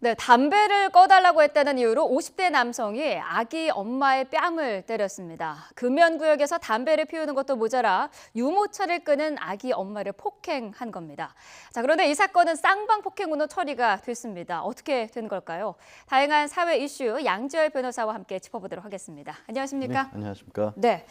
네, 담배를 꺼달라고 했다는 이유로 50대 남성이 아기 엄마의 뺨을 때렸습니다. 금연구역에서 담배를 피우는 것도 모자라 유모차를 끄는 아기 엄마를 폭행한 겁니다. 자, 그런데 이 사건은 쌍방폭행으로 처리가 됐습니다. 어떻게 된 걸까요? 다양한 사회 이슈 양지열 변호사와 함께 짚어보도록 하겠습니다. 안녕하십니까? 네, 안녕하십니까? 네.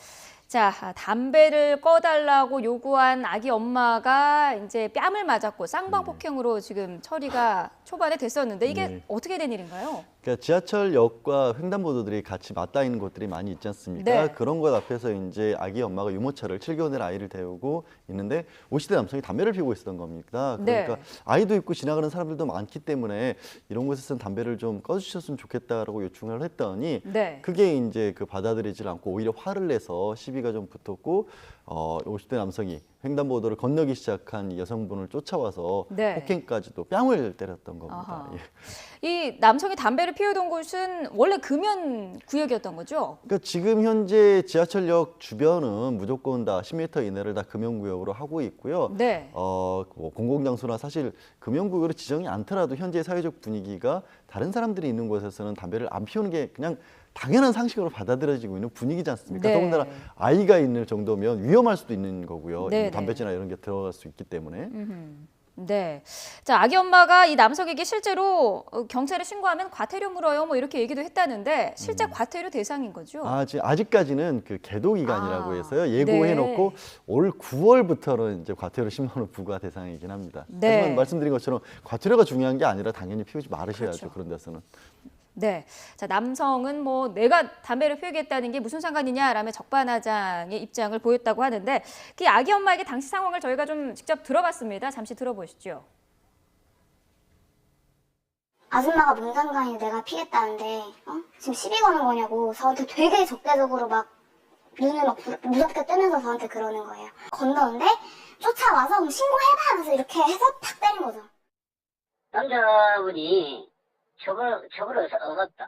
자, 담배를 꺼달라고 요구한 아기 엄마가 이제 뺨을 맞았고 쌍방폭행으로 지금 처리가 초반에 됐었는데 이게 어떻게 된 일인가요? 그러니까 지하철역과 횡단보도들이 같이 맞닿아 있는 곳들이 많이 있지 않습니까? 네. 그런 것 앞에서 이제 아기 엄마가 유모차를 7개월 된 아이를 태우고 있는데 50대 남성이 담배를 피우고 있었던 겁니다. 그러니까 네. 아이도 있고 지나가는 사람들도 많기 때문에 이런 곳에서는 담배를 좀 꺼주셨으면 좋겠다라고 요청을 했더니 네. 그게 이제 받아들이질 않고 오히려 화를 내서 시비가 좀 붙었고 50대 남성이 횡단보도를 건너기 시작한 이 여성분을 쫓아와서 네. 폭행까지도 뺨을 때렸던 겁니다. 아하. 예. 이 남성이 담배를 피우던 곳은 원래 금연 구역이었던 거죠? 그러니까 지금 현재 지하철역 주변은 무조건 다 10m 이내를 다 금연구역으로 하고 있고요. 네. 뭐 공공장소나 사실 금연구역으로 지정이 않더라도 현재 사회적 분위기가 다른 사람들이 있는 곳에서는 담배를 안 피우는 게 그냥 당연한 상식으로 받아들여지고 있는 분위기지 않습니까? 네. 더군다나 아이가 있는 정도면 위험할 수도 있는 거고요. 네, 담배지나 이런 게 들어갈 수 있기 때문에. 네. 자, 아기 엄마가 이 남성에게 실제로 경찰에 신고하면 과태료 물어요. 뭐 이렇게 얘기도 했다는데 실제 과태료 대상인 거죠? 아직까지는 그 계도 기간이라고 해서요. 네. 예고해놓고 올 9월부터는 이제 과태료 10만 원 부과 대상이긴 합니다. 네. 하지만 말씀드린 것처럼 과태료가 중요한 게 아니라 당연히 피우지 말으셔야죠. 그렇죠. 그런 데서는. 네. 자, 남성은 뭐 내가 담배를 피우겠다는 게 무슨 상관이냐라며 적반하장의 입장을 보였다고 하는데 그 아기 엄마에게 당시 상황을 저희가 좀 직접 들어봤습니다. 잠시 들어보시죠. 아줌마가 뭔 상관이 내가 피겠다는데 지금 시비 거는 거냐고 저한테 되게 적대적으로 막 눈을 막 무섭게 뜨면서 저한테 그러는 거예요. 건너는데 쫓아와서 그럼 신고해봐 하면서 이렇게 해서 탁 때린 거죠. 남자분이 처벌을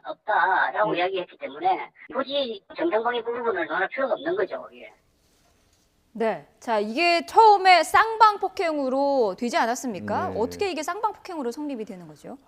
없다라고 이야기했기 때문에 굳이 정당방위 부분을 논할 필요가 없는 거죠. 예. 네. 자, 이게 처음에 쌍방폭행으로 되지 않았습니까? 네. 어떻게 이게 쌍방폭행으로 성립이 되는 거죠?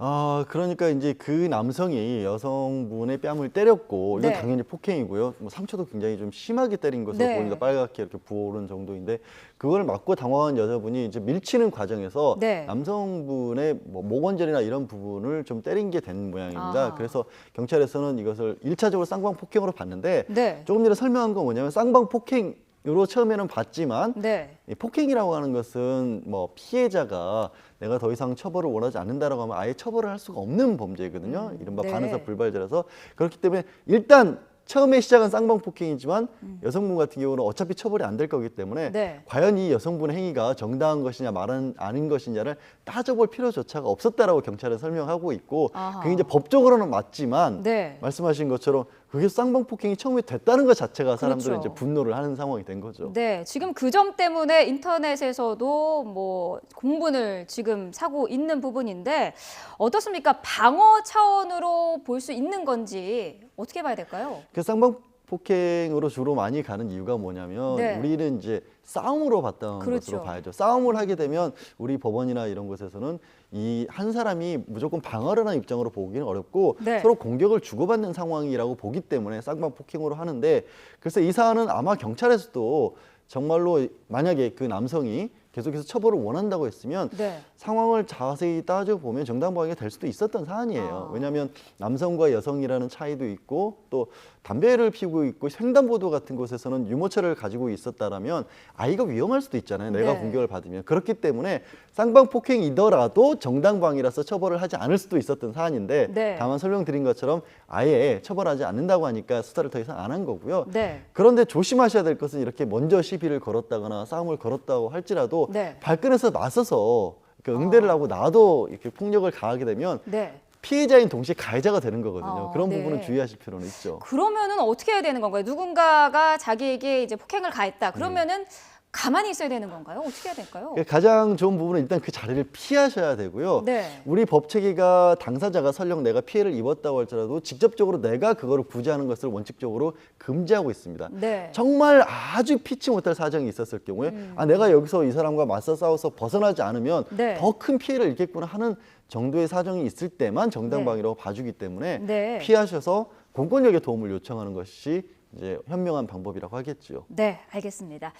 그러니까 이제 그 남성이 여성분의 뺨을 때렸고 이건 네. 당연히 폭행이고요. 뭐 상처도 굉장히 좀 심하게 때린 것으로 네. 보입니다. 빨갛게 이렇게 부어오른 정도인데 그걸 맞고 당황한 여자분이 이제 밀치는 과정에서 네. 남성분의 뭐 목원절이나 이런 부분을 좀 때린 게 된 모양입니다. 아하. 그래서 경찰에서는 이것을 1차적으로 쌍방폭행으로 봤는데 네. 조금 전에 설명한 건 뭐냐면 쌍방폭행으로 처음에는 봤지만 네. 이 폭행이라고 하는 것은 뭐 피해자가 내가 더 이상 처벌을 원하지 않는다라고 하면 아예 처벌을 할 수가 없는 범죄거든요. 이른바 네. 반의사 불발죄라서 그렇기 때문에 일단 처음에 시작은 쌍방폭행이지만 여성분 같은 경우는 어차피 처벌이 안 될 거기 때문에 네. 과연 이 여성분의 행위가 정당한 것이냐 아닌 것이냐를 따져볼 필요조차가 없었다라고 경찰은 설명하고 있고 아하. 그게 이제 법적으로는 맞지만 네. 말씀하신 것처럼 그게 쌍방폭행이 처음에 됐다는 것 자체가 사람들은 그렇죠. 이제 분노를 하는 상황이 된 거죠. 네, 지금 그 점 때문에 인터넷에서도 뭐 공분을 지금 사고 있는 부분인데 어떻습니까? 방어 차원으로 볼 수 있는 건지 어떻게 봐야 될까요? 그 쌍방폭행으로 주로 많이 가는 이유가 뭐냐면 네. 우리는 이제 싸움으로 봤던 그렇죠. 것으로 봐야죠. 싸움을 하게 되면 우리 법원이나 이런 곳에서는 이 한 사람이 무조건 방어를 하는 입장으로 보기는 어렵고 네. 서로 공격을 주고받는 상황이라고 보기 때문에 쌍방폭행으로 하는데 그래서 이 사안은 아마 경찰에서도 정말로 만약에 그 남성이 계속해서 처벌을 원한다고 했으면 네. 상황을 자세히 따져보면 정당방위가 될 수도 있었던 사안이에요. 왜냐하면 남성과 여성이라는 차이도 있고 또 담배를 피우고 있고 횡단보도 같은 곳에서는 유모차를 가지고 있었다라면 아이가 위험할 수도 있잖아요. 내가 네. 공격을 받으면. 그렇기 때문에 쌍방폭행이더라도 정당방위라서 처벌을 하지 않을 수도 있었던 사안인데 네. 다만 설명드린 것처럼 아예 처벌하지 않는다고 하니까 수사를 더 이상 안 한 거고요. 네. 그런데 조심하셔야 될 것은 이렇게 먼저 시비를 걸었다거나 싸움을 걸었다고 할지라도 네. 발끈해서 나서서 응대를 하고 나도 이렇게 폭력을 가하게 되면 네. 피해자인 동시에 가해자가 되는 거거든요. 그런 네. 부분은 주의하실 필요는 있죠. 그러면은 어떻게 해야 되는 건가요? 누군가가 자기에게 이제 폭행을 가했다. 그러면은 가만히 있어야 되는 건가요? 어떻게 해야 될까요? 가장 좋은 부분은 일단 그 자리를 피하셔야 되고요. 네. 우리 법체계가 당사자가 설령 내가 피해를 입었다고 할지라도 직접적으로 내가 그거를 구제하는 것을 원칙적으로 금지하고 있습니다. 네. 정말 아주 피치 못할 사정이 있었을 경우에 내가 여기서 이 사람과 맞서 싸워서 벗어나지 않으면 네. 더 큰 피해를 입겠구나 하는 정도의 사정이 있을 때만 정당방위라고 봐주기 때문에 네. 피하셔서 공권력의 도움을 요청하는 것이 이제 현명한 방법이라고 하겠지요. 네, 알겠습니다.